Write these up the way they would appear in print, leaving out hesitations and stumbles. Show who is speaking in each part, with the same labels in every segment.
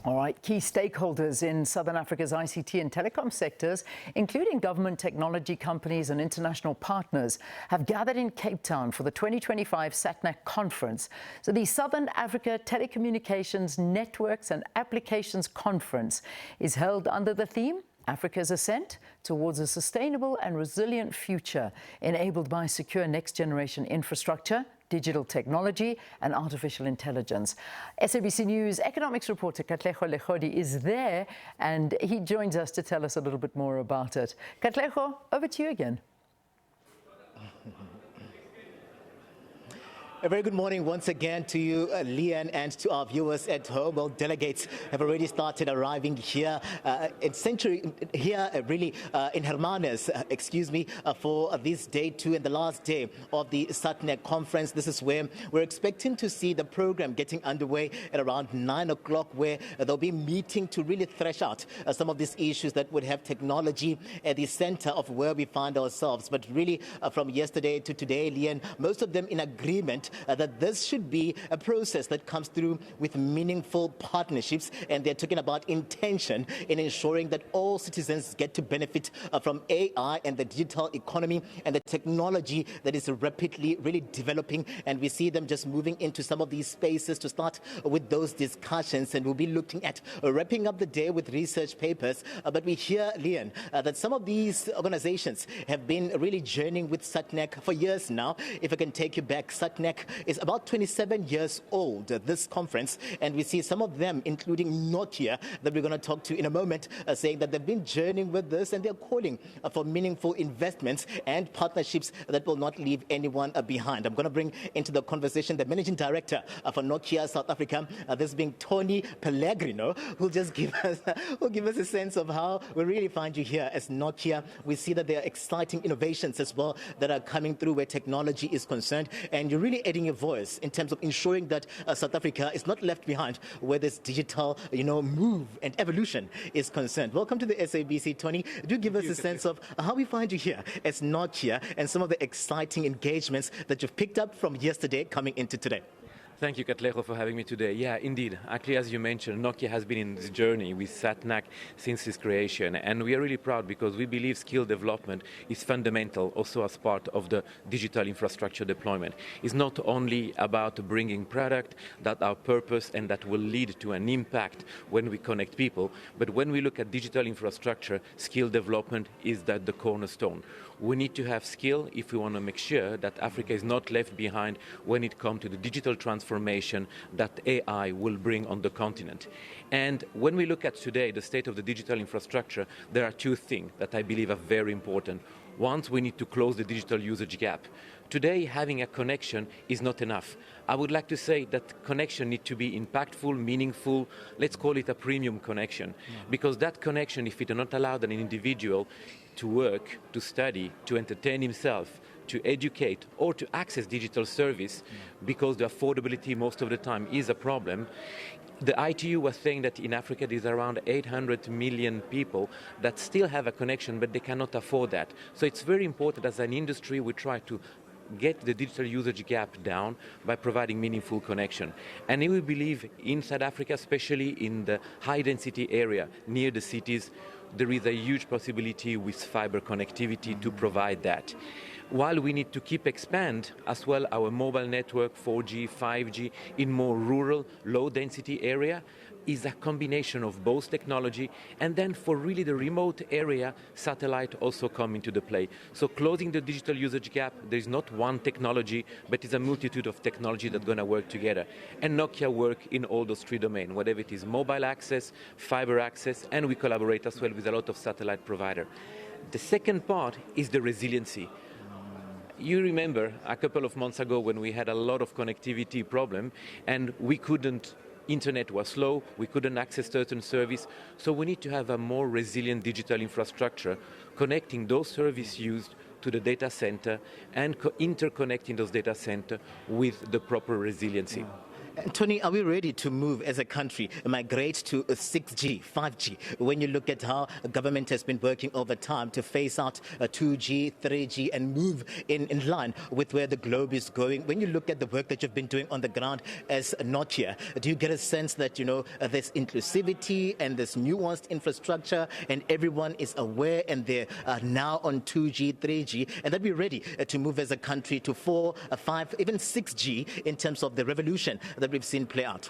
Speaker 1: All right, key stakeholders in Southern Africa's ICT and telecom sectors, including government technology companies and international partners, have gathered in Cape Town for the 2025 SATNAC conference. So the Southern Africa Telecommunications Networks and Applications Conference is held under the theme Africa's Ascent towards a sustainable and resilient future, enabled by secure next-generation infrastructure, digital technology and artificial intelligence. SABC News economics reporter Katlego Legodi is there, and he joins us to tell us a little bit more about it. Katlego, over to you again.
Speaker 2: A very good morning once again to you, Leanne, and to our viewers at home. Well, delegates have already started arriving here in Hermanus, for this day 2 and the last day of the SATNAC conference. This is where we're expecting to see the program getting underway at around 9 o'clock, where they'll be meeting to really thresh out some of these issues that would have technology at the center of where we find ourselves. But really, from yesterday to today, Leanne, most of them in agreement that this should be a process that comes through with meaningful partnerships, and they're talking about intention in ensuring that all citizens get to benefit from AI and the digital economy and the technology that is rapidly really developing. And we see them just moving into some of these spaces to start with those discussions, and we'll be looking at wrapping up the day with research papers. But we hear, Leon, that some of these organizations have been really journeying with SATNAC for years now. If I can take you back, SATNAC is about 27 years old, this conference, and we see some of them, including Nokia, that we're going to talk to in a moment, saying that they've been journeying with this, and they're calling for meaningful investments and partnerships that will not leave anyone behind. I'm going to bring into the conversation the Managing Director for Nokia South Africa, this being Tony Pellegrino, who'll just give us a sense of how we really find you here as Nokia. We see that there are exciting innovations as well that are coming through where technology is concerned, and you're really adding a voice in terms of ensuring that South Africa is not left behind where this digital, move and evolution is concerned. Welcome to the SABC, Tony. Do give us a sense of how we find you here as Nokia and some of the exciting engagements that you've picked up from yesterday coming into today.
Speaker 3: Thank you, Katlego, for having me today. Yeah, indeed. Actually, as you mentioned, Nokia has been in this journey with SATNAC since its creation, and we are really proud because we believe skill development is fundamental also as part of the digital infrastructure deployment. It's not only about bringing product that are purpose and that will lead to an impact when we connect people, but when we look at digital infrastructure, skill development is the cornerstone. We need to have skill if we want to make sure that Africa is not left behind when it comes to the digital transformation that AI will bring on the continent. And when we look at today the state of the digital infrastructure, there are two things that I believe are very important. One, we need to close the digital usage gap. Today, having a connection is not enough. I would like to say that connection needs to be impactful, meaningful, let's call it a premium connection. Because that connection, if it is not allowed an individual to work, to study, to entertain himself, to educate, or to access digital service, because the affordability most of the time is a problem. The ITU was saying that in Africa there's around 800 million people that still have a connection, but they cannot afford that. So it's very important as an industry we try to get the digital usage gap down by providing meaningful connection. And we believe in South Africa, especially in the high density area near the cities, there is a huge possibility with fiber connectivity to provide that. While we need to keep expand as well our mobile network, 4G, 5G, in more rural, low-density area, is a combination of both technology, and then for really the remote area, satellite also come into the play. So closing the digital usage gap, there is not one technology, but it's a multitude of technology that's going to work together. And Nokia work in all those three domains, whatever it is mobile access, fiber access, and we collaborate as well with a lot of satellite providers. The second part is the resiliency. You remember a couple of months ago when we had a lot of connectivity problem and internet was slow, we couldn't access certain service, so we need to have a more resilient digital infrastructure connecting those services used to the data center and interconnecting those data centers with the proper resiliency.
Speaker 2: Tony, are we ready to move as a country, migrate to 6G, 5G? When you look at how government has been working over time to phase out 2G, 3G and move in line with where the globe is going, when you look at the work that you've been doing on the ground as Nokia, do you get a sense that, there's inclusivity and there's nuanced infrastructure and everyone is aware and they're now on 2G, 3G, and that we're ready to move as a country to 4, 5, even 6G in terms of the revolution that we've seen play out?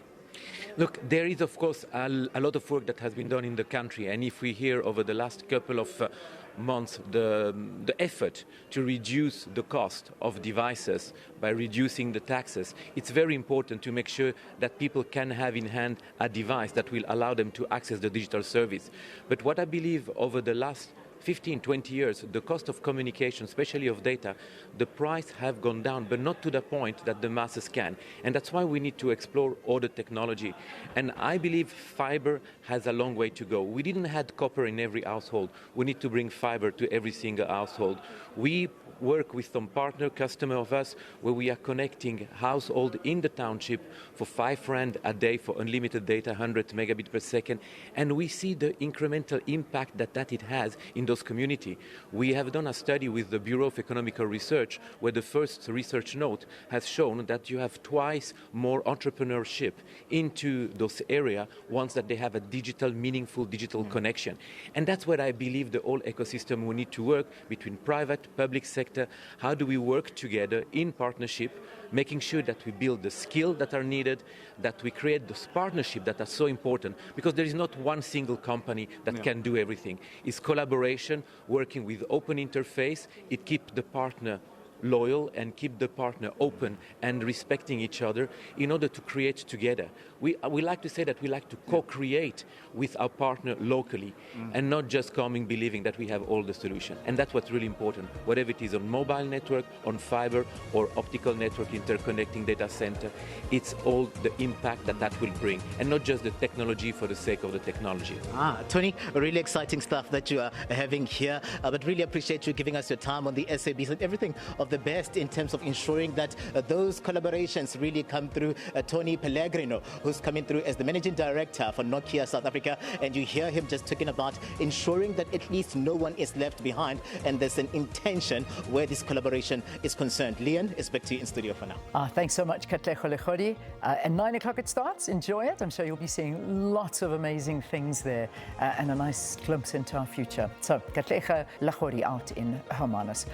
Speaker 3: Look, there is, of course, a lot of work that has been done in the country. And if we hear over the last couple of months the effort to reduce the cost of devices by reducing the taxes, it's very important to make sure that people can have in hand a device that will allow them to access the digital service. But what I believe over the last 15, 20 years, the cost of communication, especially of data, the price have gone down, but not to the point that the masses can. And that's why we need to explore other technology. And I believe fiber has a long way to go. We didn't have copper in every household. We need to bring fiber to every single household. We work with some partner customer of us where we are connecting household in the township for R5 a day for unlimited data, 100 megabit per second, and we see the incremental impact that it has in those community. We have done a study with the Bureau of Economical Research where the first research note has shown that you have twice more entrepreneurship into those areas once that they have a digital, meaningful digital connection. And that's where I believe the whole ecosystem will need to work between private, public sector. How do we work together in partnership, making sure that we build the skills that are needed, that we create those partnerships that are so important, because there is not one single company that can do everything. It's collaboration, working with open interface. It keeps the partner loyal and keep the partner open and respecting each other in order to create together. We like to say that we like to co-create with our partner locally and not just coming believing that we have all the solution. And that's what's really important, whatever it is on mobile network, on fiber or optical network interconnecting data center, it's all the impact that will bring and not just the technology for the sake of the technology.
Speaker 2: Tony, really exciting stuff that you are having here, but really appreciate you giving us your time on the SABC and everything of the best in terms of ensuring that those collaborations really come through. Tony Pellegrino, who's coming through as the Managing Director for Nokia South Africa, and you hear him just talking about ensuring that at least no one is left behind and there's an intention where this collaboration is concerned. Leon, it's back to you in studio for now.
Speaker 1: Thanks so much, Katlego Legodi. At 9 o'clock it starts. Enjoy it. I'm sure you'll be seeing lots of amazing things there and a nice glimpse into our future. So, Katlego Legodi out in Hermanus.